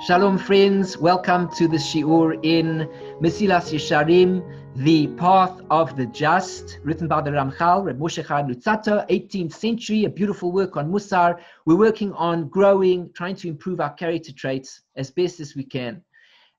Shalom friends, welcome to the Shiur in Mesillat Yesharim, the Path of the Just, written by the Ramchal, Rabbi Moshe Chaim Luzzatto, 18th century, a beautiful work on Musar. We're working on growing, trying to improve our character traits as best as we can.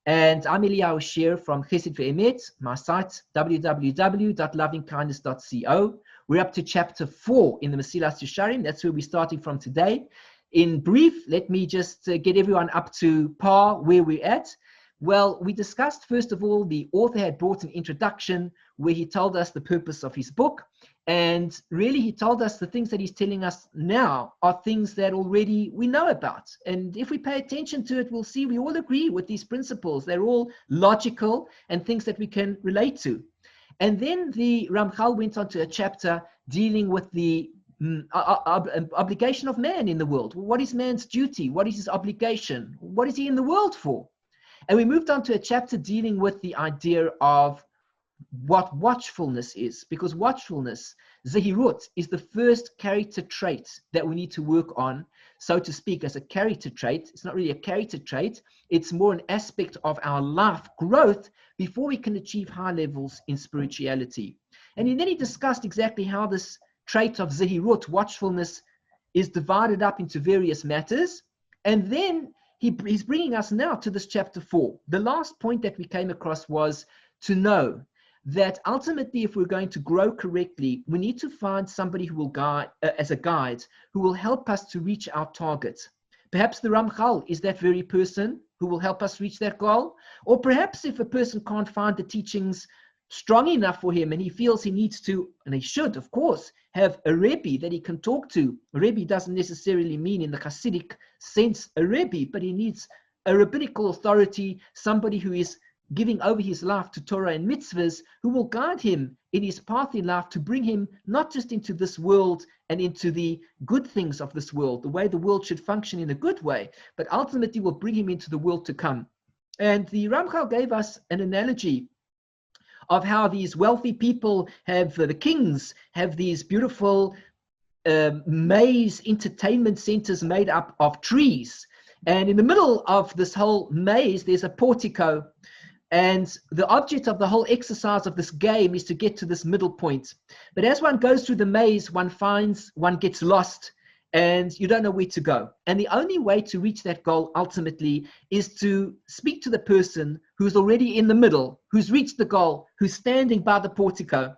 And I'm Eliyahu Shir from Chesed Ve'emet, my site, www.lovingkindness.co. We're up to chapter 4 in the Mesillat Yesharim. That's where we're starting from today. In brief, let me just get everyone up to par where we're at. Well, we discussed, first of all, the author had brought an introduction where he told us the purpose of his book. And really, he told us the things that he's telling us now are things that already we know about. And if we pay attention to it, we'll see we all agree with these principles. They're all logical and things that we can relate to. And then the Ramchal went on to a chapter dealing with the obligation of man in the world. What is man's duty? What is his obligation? What is he in the world for? And we moved on to a chapter dealing with the idea of what watchfulness is, because watchfulness, zehirut, is the first character trait that we need to work on, so to speak, as a character trait. It's not really a character trait, it's more an aspect of our life growth before we can achieve high levels in spirituality. And then he discussed exactly how this trait of zehirut, watchfulness, is divided up into various matters. And then he's bringing us now to this chapter 4. The last point that we came across was to know that ultimately, if we're going to grow correctly, we need to find somebody who will guide, as a guide, who will help us to reach our target. Perhaps the Ramchal is that very person who will help us reach that goal. Or perhaps if a person can't find the teachings strong enough for him and he feels he needs to, and he should, of course, have a Rebbe that he can talk to. A Rebbe doesn't necessarily mean in the Hasidic sense a Rebbe, but he needs a rabbinical authority, somebody who is giving over his life to Torah and mitzvahs, who will guide him in his path in life to bring him not just into this world and into the good things of this world, the way the world should function in a good way, but ultimately will bring him into the world to come. And the Ramchal gave us an analogy of how these wealthy people have, the kings have these beautiful maze entertainment centers made up of trees. And in the middle of this whole maze, there's a portico. And the object of the whole exercise of this game is to get to this middle point. But as one goes through the maze, one gets lost and you don't know where to go. And the only way to reach that goal ultimately is to speak to the person who's already in the middle, who's reached the goal, who's standing by the portico.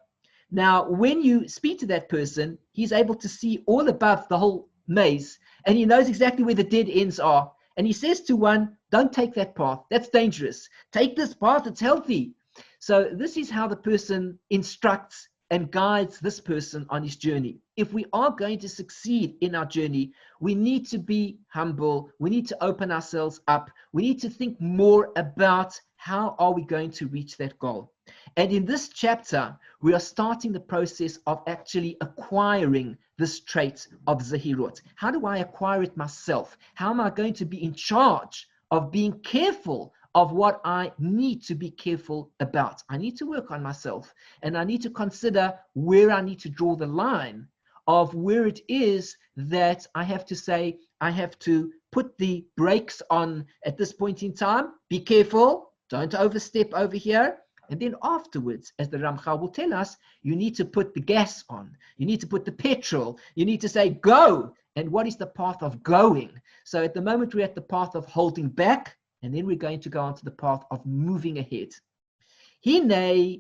Now, when you speak to that person, he's able to see all above the whole maze and he knows exactly where the dead ends are. And he says to one, don't take that path. That's dangerous. Take this path. It's healthy. So this is how the person instructs and guides this person on his journey. If we are going to succeed in our journey, we need to be humble. We need to open ourselves up. We need to think more about how are we going to reach that goal. And in this chapter, we are starting the process of actually acquiring this trait of zehirut. How do I acquire it myself? How am I going to be in charge of being careful of what I need to be careful about? I need to work on myself and I need to consider where I need to draw the line of where it is that I have to say, I have to put the brakes on at this point in time. Be careful, don't overstep over here. And then afterwards, as the Ramchal will tell us, you need to put the gas on. You need to put the petrol. You need to say, go. And what is the path of going? So at the moment, we're at the path of holding back. And then we're going to go on to the path of moving ahead. He says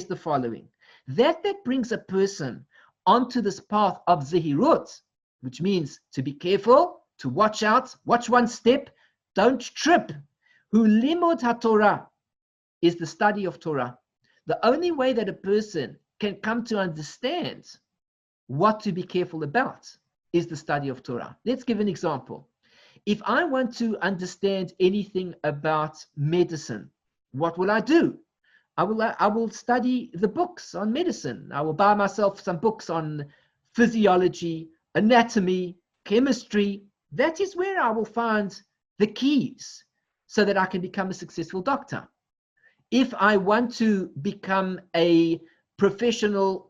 the following. That brings a person onto this path of zehirut, which means to be careful, to watch out, watch one step, don't trip. Who limud ha-Torah is the study of Torah. The only way that a person can come to understand what to be careful about is the study of Torah. Let's give an example. If I want to understand anything about medicine, what will I do? I will study the books on medicine. I will buy myself some books on physiology, anatomy, chemistry. That is where I will find the keys so that I can become a successful doctor. If I want to become a professional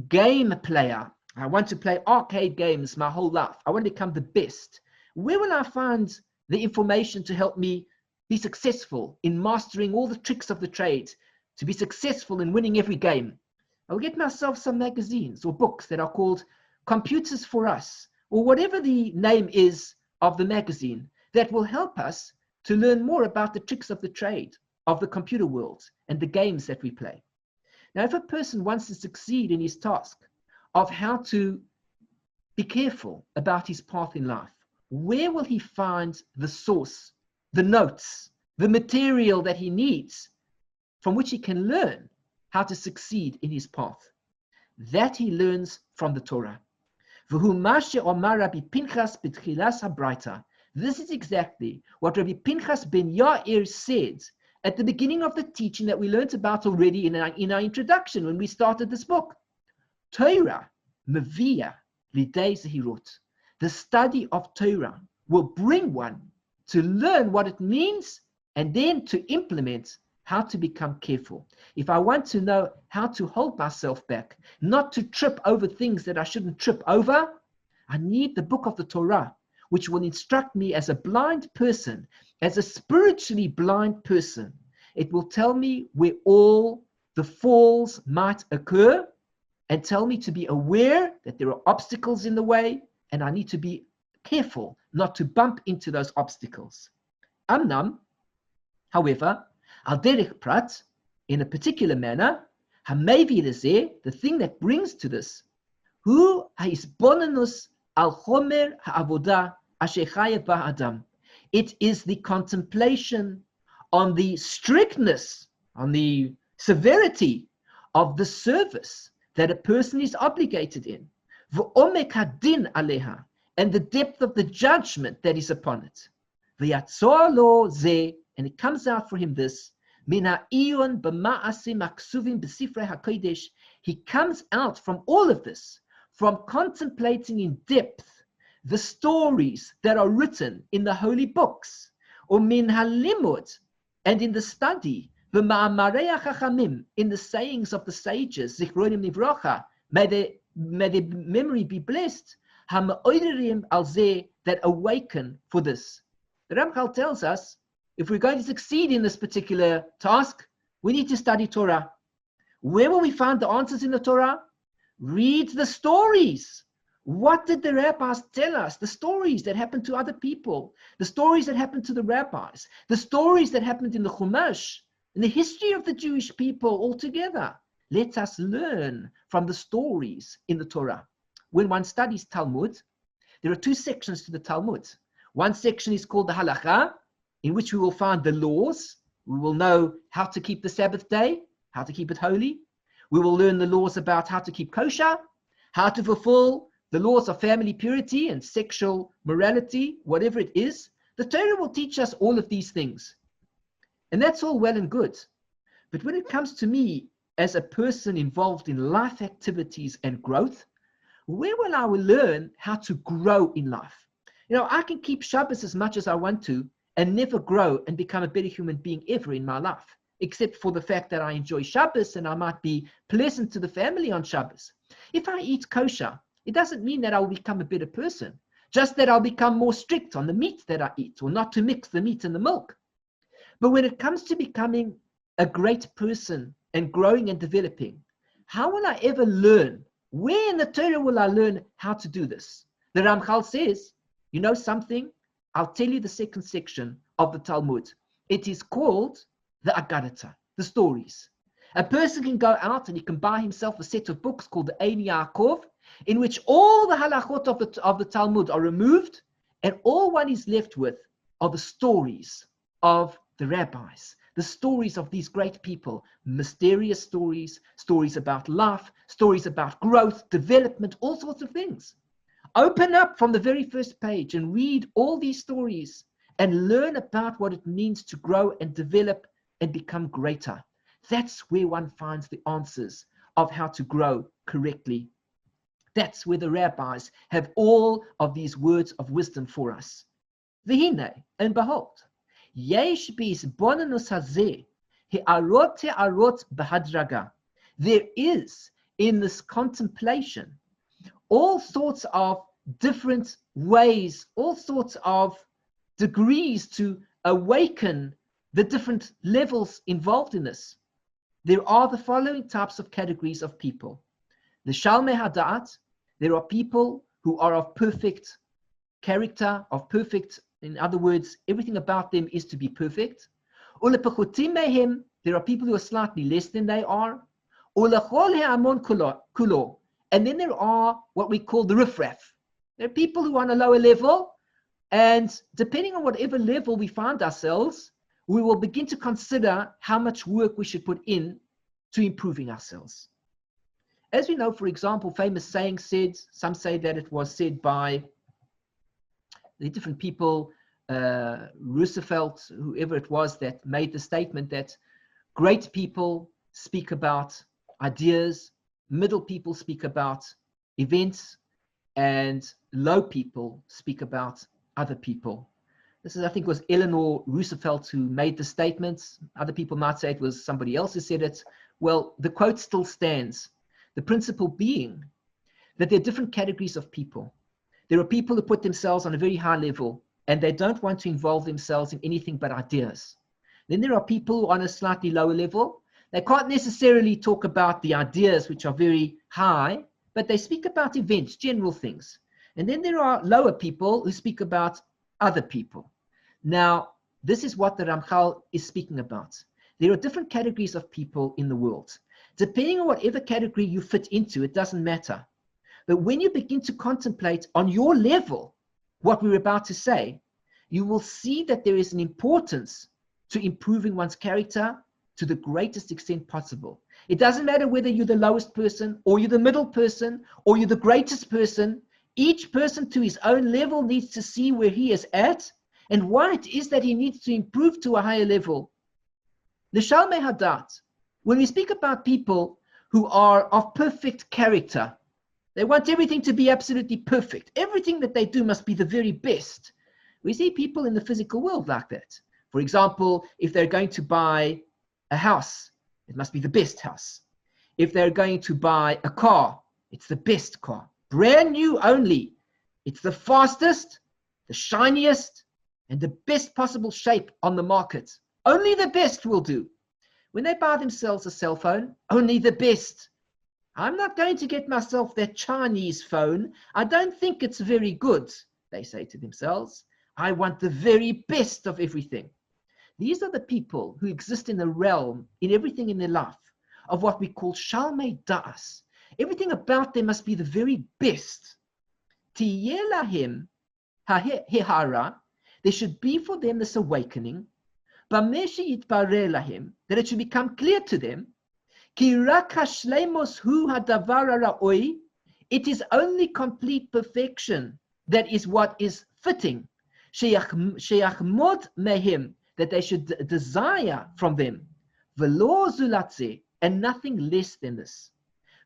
game player, I want to play arcade games my whole life. I want to become the best. Where will I find the information to help me be successful in mastering all the tricks of the trade, to be successful in winning every game? I'll get myself some magazines or books that are called Computers for Us, or whatever the name is of the magazine, that will help us to learn more about the tricks of the trade, of the computer world, and the games that we play. Now, if a person wants to succeed in his task of how to be careful about his path in life, where will he find the source, the notes, the material that he needs from which he can learn how to succeed in his path? That he learns from the Torah. This is exactly what Rabbi Pinchas ben Yair said at the beginning of the teaching that we learned about already in our introduction when we started this book. Torah mevia lidei zehirot. The study of Torah will bring one to learn what it means and then to implement how to become careful. If I want to know how to hold myself back, not to trip over things that I shouldn't trip over, I need the book of the Torah, which will instruct me as a blind person, as a spiritually blind person. It will tell me where all the falls might occur and tell me to be aware that there are obstacles in the way and I need to be careful not to bump into those obstacles. Amnam, however, al derech prat, in a particular manner, hamevi lezeh, the thing that brings to this, hu haisbonenus al chomer ha'avodah asher chayev ba adam. It is the contemplation on the strictness, on the severity of the service that a person is obligated in, v'omek hadin aleha, and the depth of the judgment that is upon it. V'yatzor lo zeh, and it comes out for him this, min ha'iyun b'ma'asim ha'ksuvim b'sifrei ha'kodesh. He comes out from all of this, from contemplating in depth the stories that are written in the holy books, or min halimud, and in the study, v'ma'amarei ha'chachamim, in the sayings of the sages, zichronim livrocha, may their memory be blessed, ha'ma'oirim al zeh, that awaken for this. The Ramchal tells us, if we're going to succeed in this particular task, we need to study Torah. Where will we find the answers in the Torah? Read the stories. What did the rabbis tell us? The stories that happened to other people, the stories that happened to the rabbis, the stories that happened in the Chumash, in the history of the Jewish people altogether. Let us learn from the stories in the Torah. When one studies Talmud, there are two sections to the Talmud. One section is called the Halacha, in which we will find the laws. We will know how to keep the Sabbath day, how to keep it holy. We will learn the laws about how to keep kosher, how to fulfill the laws of family purity and sexual morality, whatever it is. The Torah will teach us all of these things. And that's all well and good. But when it comes to me as a person involved in life activities and growth, where will I learn how to grow in life? You know, I can keep Shabbos as much as I want to and never grow and become a better human being ever in my life, except for the fact that I enjoy Shabbos and I might be pleasant to the family on Shabbos. If I eat kosher, it doesn't mean that I'll become a better person, just that I'll become more strict on the meat that I eat, or not to mix the meat and the milk. But when it comes to becoming a great person and growing and developing, how will I ever learn? Where in the Torah will I learn how to do this? The Ramchal says, you know something? I'll tell you the second section of the Talmud. It is called the Aggadic, the stories. A person can go out and he can buy himself a set of books called the Ein Yaakov, in which all the halachot of the Talmud are removed, and all one is left with are the stories of the rabbis, the stories of these great people, mysterious stories, stories about life, stories about growth, development, all sorts of things. Open up from the very first page and read all these stories and learn about what it means to grow and develop and become greater. That's where one finds the answers of how to grow correctly. That's where the rabbis have all of these words of wisdom for us. V'hine, and behold, yesh b'isbonenus hazeh he'arot he'arot b'hadraga. There is in this contemplation all sorts of different ways, all sorts of degrees to awaken the different levels involved in this. There are the following types of categories of people. The Shalmei Hadat, there are people who are of perfect character, in other words, everything about them is to be perfect. Ulepechutim mehem, there are people who are slightly less than they are. Ulechol he'amon kulo, and then there are what we call the riffraff. There are people who are on a lower level, and depending on whatever level we find ourselves, we will begin to consider how much work we should put in to improving ourselves. As we know, for example, famous saying said, some say that it was said by the different people, Roosevelt, whoever it was that made the statement that great people speak about ideas, middle people speak about events, and low people speak about other people. This is, I think, was Eleanor Roosevelt who made the statements. Other people might say it was somebody else who said it. Well, the quote still stands. The principle being that there are different categories of people. There are people who put themselves on a very high level and they don't want to involve themselves in anything but ideas. Then there are people who are on a slightly lower level. They can't necessarily talk about the ideas which are very high, but they speak about events, general things. And then there are lower people who speak about other people. Now, this is what the Ramchal is speaking about. There are different categories of people in the world. Depending on whatever category you fit into, it doesn't matter. But when you begin to contemplate on your level what we're about to say, you will see that there is an importance to improving one's character to the greatest extent possible. It doesn't matter whether you're the lowest person or you're the middle person or you're the greatest person. Each person to his own level needs to see where he is at and why it is that he needs to improve to a higher level. The Shalmei Hadat, when we speak about people who are of perfect character, they want everything to be absolutely perfect. Everything that they do must be the very best. We see people in the physical world like that. For example, if they're going to buy a house, it must be the best house. If they're going to buy a car, it's the best car. Brand new only. It's the fastest, the shiniest, and the best possible shape on the market. Only the best will do. When they buy themselves a cell phone, only the best. I'm not going to get myself that Chinese phone. I don't think it's very good, they say to themselves. I want the very best of everything. These are the people who exist in the realm, in everything in their life, of what we call Shalmei Das. Everything about them must be the very best. Tiyeh lahem hahara, there should be for them this awakening, b'meshi yitbareh lahem, that it should become clear to them, ki rak hashleimos hu hadavar ha'ra'oi, it is only complete perfection that is what is fitting, sheyachmod mehem, that they should desire from them, v'lo zulatze, and nothing less than this.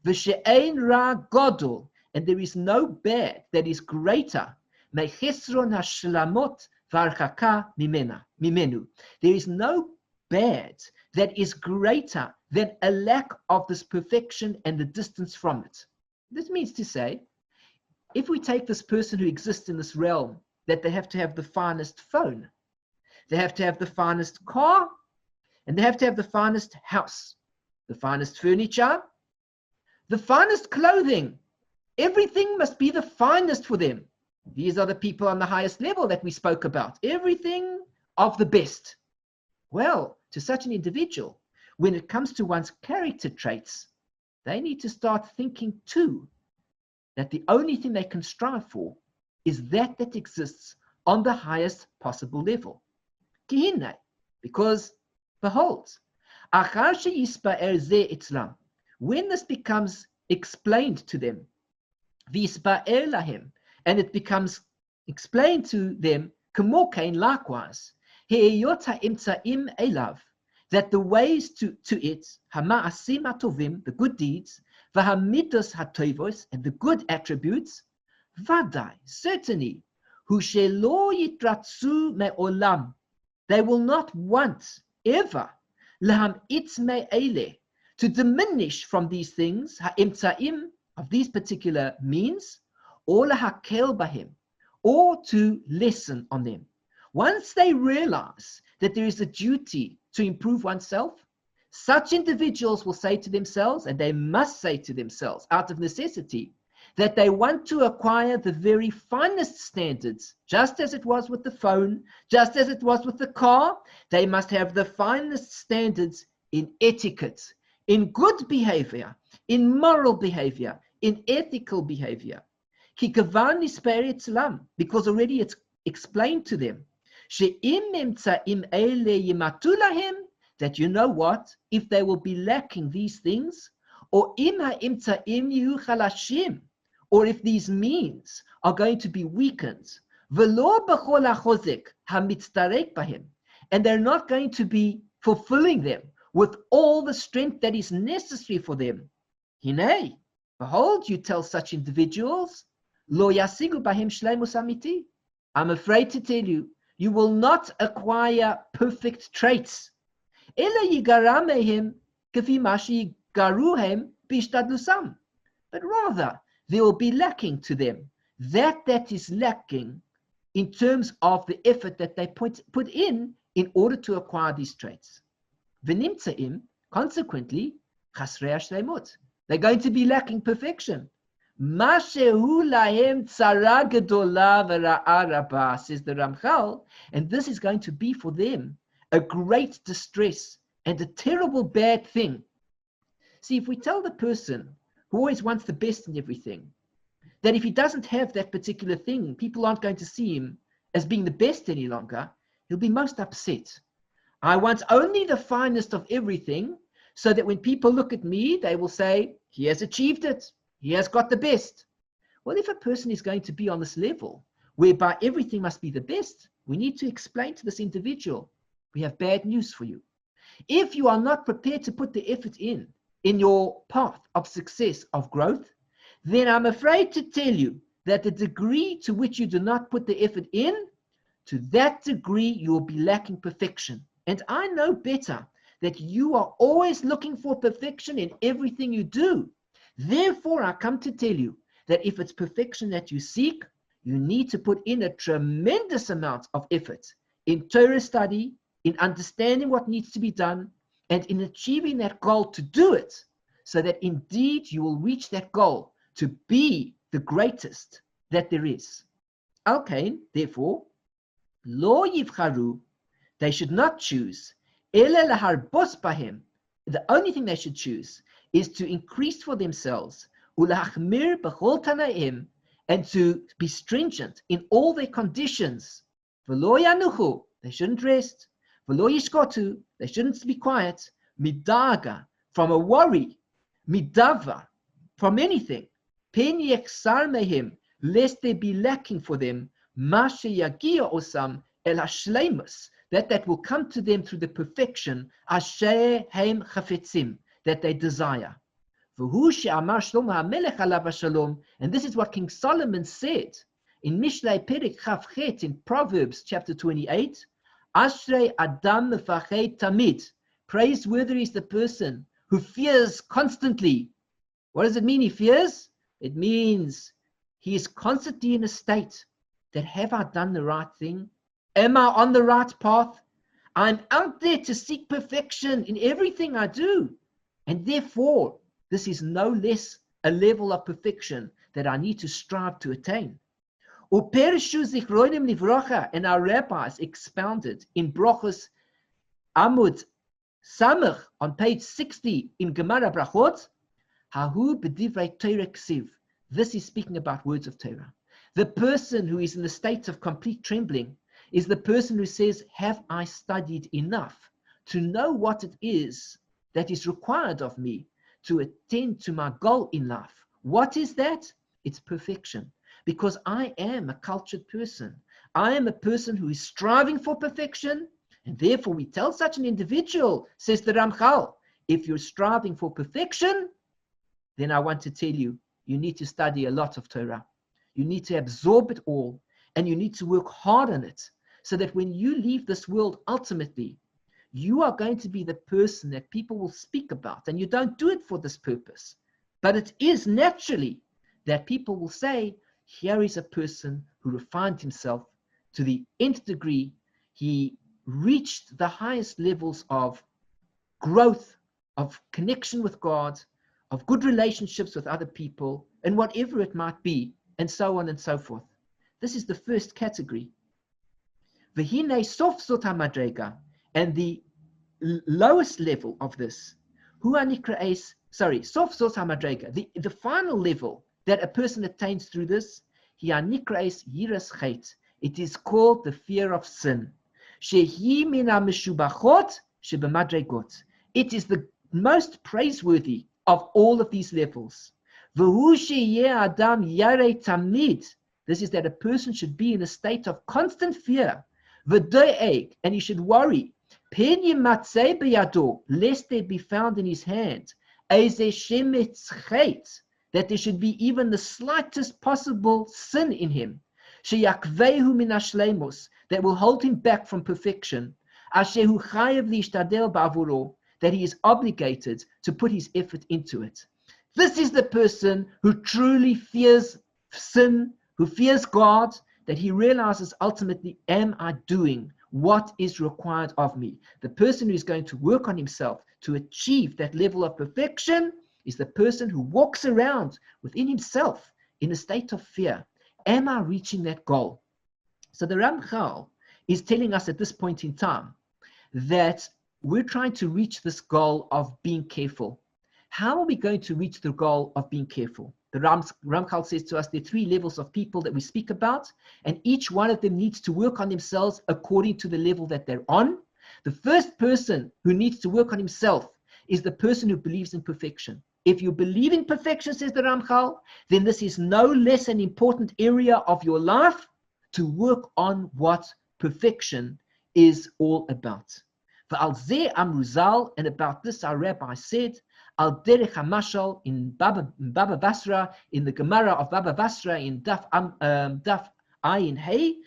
V'she'ein ra godol, and there is no bad that is greater, me'chesron hashlamot v'archaka mimenu. There is no bad that is greater than a lack of this perfection and the distance from it. This means to say, if we take this person who exists in this realm, that they have to have the finest phone, they have to have the finest car, and they have to have the finest house, the finest furniture, the finest clothing. Everything must be the finest for them. These are the people on the highest level that we spoke about. Everything of the best. Well, to such an individual, when it comes to one's character traits, they need to start thinking too that the only thing they can strive for is that exists on the highest possible level. Kihine, because behold, when this becomes explained to them, and it becomes explained to them, likewise, that the ways to it, the good deeds, and the good attributes, certainly, they will not want ever to diminish from these things, of these particular means, or or to lessen on them. Once they realize that there is a duty to improve oneself, such individuals will say to themselves, and they must say to themselves out of necessity, that they want to acquire the very finest standards, just as it was with the phone, just as it was with the car. They must have the finest standards in etiquette, in good behavior, in moral behavior, in ethical behavior. Because already it's explained to them that, you know what, if they will be lacking these things, or if these means are going to be weakened, and they're not going to be fulfilling them with all the strength that is necessary for them, behold, you tell such individuals, I'm afraid to tell you, you will not acquire perfect traits. But rather, there will be lacking to them that is lacking in terms of the effort that they put in order to acquire these traits. Consequently, they're going to be lacking perfection. Says the Ramchal, and this is going to be for them a great distress and a terrible bad thing. See, if we tell the person who always wants the best in everything, that if he doesn't have that particular thing, people aren't going to see him as being the best any longer, he'll be most upset. I want only the finest of everything, so that when people look at me, they will say, he has achieved it. He has got the best. Well, if a person is going to be on this level, whereby everything must be the best, we need to explain to this individual, we have bad news for you. If you are not prepared to put the effort in your path of success, of growth, then I'm afraid to tell you that the degree to which you do not put the effort in, to that degree you will be lacking perfection. And I know better that you are always looking for perfection in everything you do. Therefore, I come to tell you that if it's perfection that you seek, you need to put in a tremendous amount of effort in Torah study, in understanding what needs to be done, and in achieving that goal to do it, so that indeed you will reach that goal to be the greatest that there is. Okay, therefore, lo yivcharu, they should not choose, ele laharbos bahem, the only thing they should choose is to increase for themselves, ulachmir b'chol tanaim, and to be stringent in all their conditions. V'lo yanuchu, they shouldn't rest. V'lo yishkotu, they shouldn't be quiet. Midaga, from a worry. Midava, from anything. Pen yechsar mehem, lest they be lacking for them. Mashe yagia osam el hashleimus, that will come to them through the perfection, asher heim chafetzim, that they desire. And this is what King Solomon said in Mishlei Perek Chavchet in Proverbs chapter 28. Ashrei Adam mefached tamid. Praiseworthy is the person who fears constantly. What does it mean he fears? It means he is constantly in a state that, have I done the right thing? Am I on the right path? I'm out there to seek perfection in everything I do. And therefore, this is no less a level of perfection that I need to strive to attain. And our rabbis expounded in Brochus Amud Samach on page 60 in Gemara Brachot, Hahu b'divrei Torah ksiv. This is speaking about words of Torah. The person who is in the state of complete trembling is the person who says, have I studied enough to know what it is that is required of me to attend to my goal in life? What is that? It's perfection. Because I am a cultured person. I am a person who is striving for perfection. And therefore we tell such an individual, says the Ramchal, if you're striving for perfection, then I want to tell you, you need to study a lot of Torah. You need to absorb it all, and you need to work hard on it, so that when you leave this world, ultimately, you are going to be the person that people will speak about. And you don't do it for this purpose, but it is naturally that people will say, here is a person who refined himself to the nth degree. He reached the highest levels of growth, of connection with God, of good relationships with other people, and whatever it might be, and so on and so forth. This is the first category. V'hinei sof zot hamadrega, and the lowest level of this, sof zot hamadrega, the final level that a person attains through this, hianikraes yiras chet. It is called the fear of sin. Shehi mina meshubachot shebemadregot. It is the most praiseworthy of all of these levels. V'hu sheyeh adam yarei tamid. This is that a person should be in a state of constant fear. V'doeg, and he should worry. Pen yimatzei beyado, lest there be found in his hand. Eizeh shemetz chet, that there should be even the slightest possible sin in him. Sheyakvehu min hashleimus, that will hold him back from perfection. Ashehu chayev lishtadel ba'avuro, that he is obligated to put his effort into it. This is the person who truly fears sin, who fears God, that he realizes ultimately, am I doing what is required of me? The person who is going to work on himself to achieve that level of perfection is the person who walks around within himself in a state of fear. Am I reaching that goal? So the Ramchal is telling us at this point in time that we're trying to reach this goal of being careful. How are we going to reach the goal of being careful? The Ramchal says to us there are three levels of people that we speak about, and each one of them needs to work on themselves according to the level that they're on. The first person who needs to work on himself is the person who believes in perfection. If you believe in perfection, says the Ramchal, then this is no less an important area of your life to work on what perfection is all about. V'al zeh amru zal, and about this our rabbi said, al derech hamashal in Baba Basra, in the Gemara of Baba Basra in Daf Ayin Hey,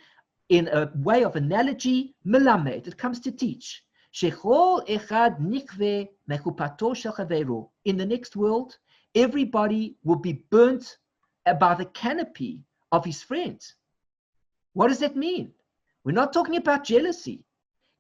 in a way of analogy, melamed, it comes to teach. Shechol echad nikve mechupato shel chaveru. In the next world, everybody will be burnt by the canopy of his friend. What does that mean? We're not talking about jealousy.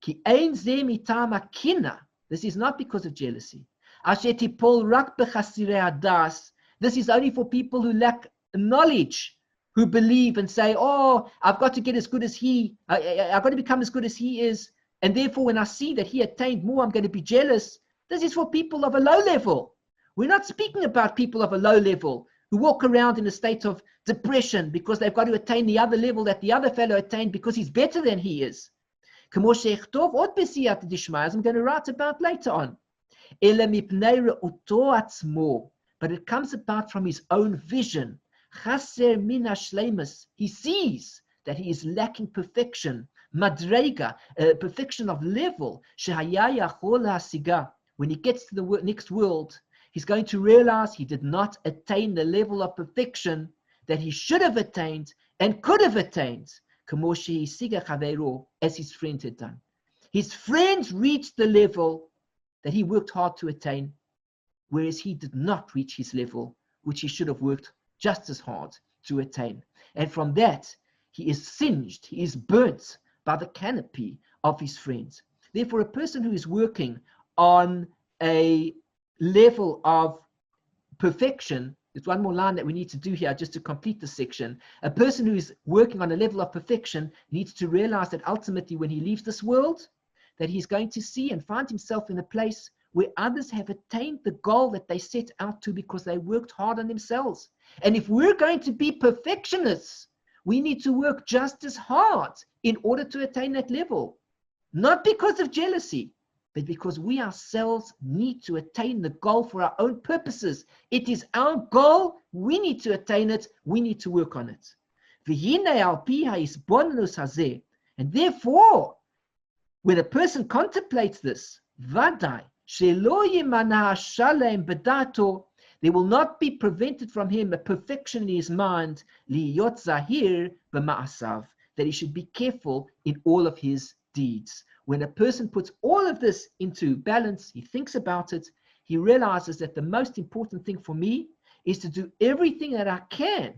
Ki ein ze mitam akina. This is not because of jealousy. Asher tipol rak bechasirei hadas. This is only for people who lack knowledge, who believe and say, oh, I've got to get as good as he, I've got to become as good as he is, and therefore when I see that he attained more, I'm going to be jealous. This is for people of a low level. We're not speaking about people of a low level who walk around in a state of depression because they've got to attain the other level that the other fellow attained because he's better than he is. As I'm going to write about later on. But it comes about from his own vision. He sees that he is lacking perfection, madrega, perfection of level. When he gets to the next world, he's going to realize he did not attain the level of perfection that he should have attained and could have attained, as his friend had done. His friends reached the level that he worked hard to attain, whereas he did not reach his level, which he should have worked just as hard to attain. And from that, he is singed, he is burnt by the canopy of his friends. Therefore, a person who is working on a level of perfection, there's one more line that we need to do here just to complete this section. A person who is working on a level of perfection needs to realize that ultimately when he leaves this world, that he's going to see and find himself in a place where others have attained the goal that they set out to because they worked hard on themselves. And if we're going to be perfectionists, we need to work just as hard in order to attain that level. Not because of jealousy, but because we ourselves need to attain the goal for our own purposes. It is our goal. We need to attain it. We need to work on it. And therefore, when a person contemplates this, vadai, there will not be prevented from him a perfection in his mind, that he should be careful in all of his deeds. When a person puts all of this into balance, he thinks about it, he realizes that the most important thing for me is to do everything that I can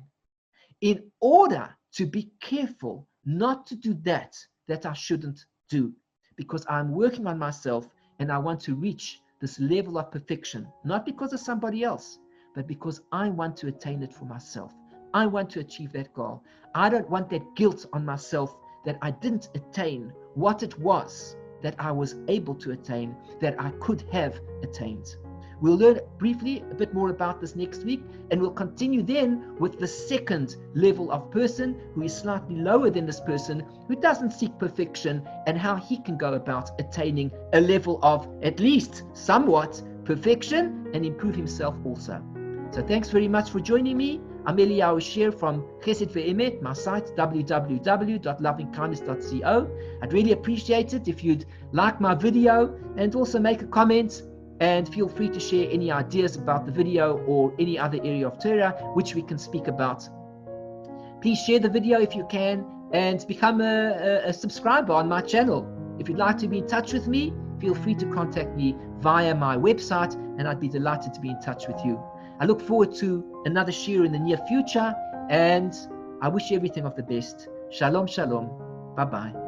in order to be careful not to do that I shouldn't do, because I'm working on myself and I want to reach this level of perfection, not because of somebody else, but because I want to attain it for myself. I want to achieve that goal. I don't want that guilt on myself that I didn't attain what it was that I was able to attain, that I could have attained. We'll learn briefly a bit more about this next week, and we'll continue then with the second level of person who is slightly lower than this person, who doesn't seek perfection, and how he can go about attaining a level of at least somewhat perfection and improve himself also. So thanks very much for joining me. I'm Yair from Chesed Ve'emet, my site www.lovingkindness.co. I'd really appreciate it if you'd like my video and also make a comment, and feel free to share any ideas about the video or any other area of Torah which we can speak about. Please share the video if you can, and become a subscriber on my channel. If you'd like to be in touch with me, feel free to contact me via my website, and I'd be delighted to be in touch with you. I look forward to another share in the near future, and I wish you everything of the best. Shalom, shalom. Bye-bye.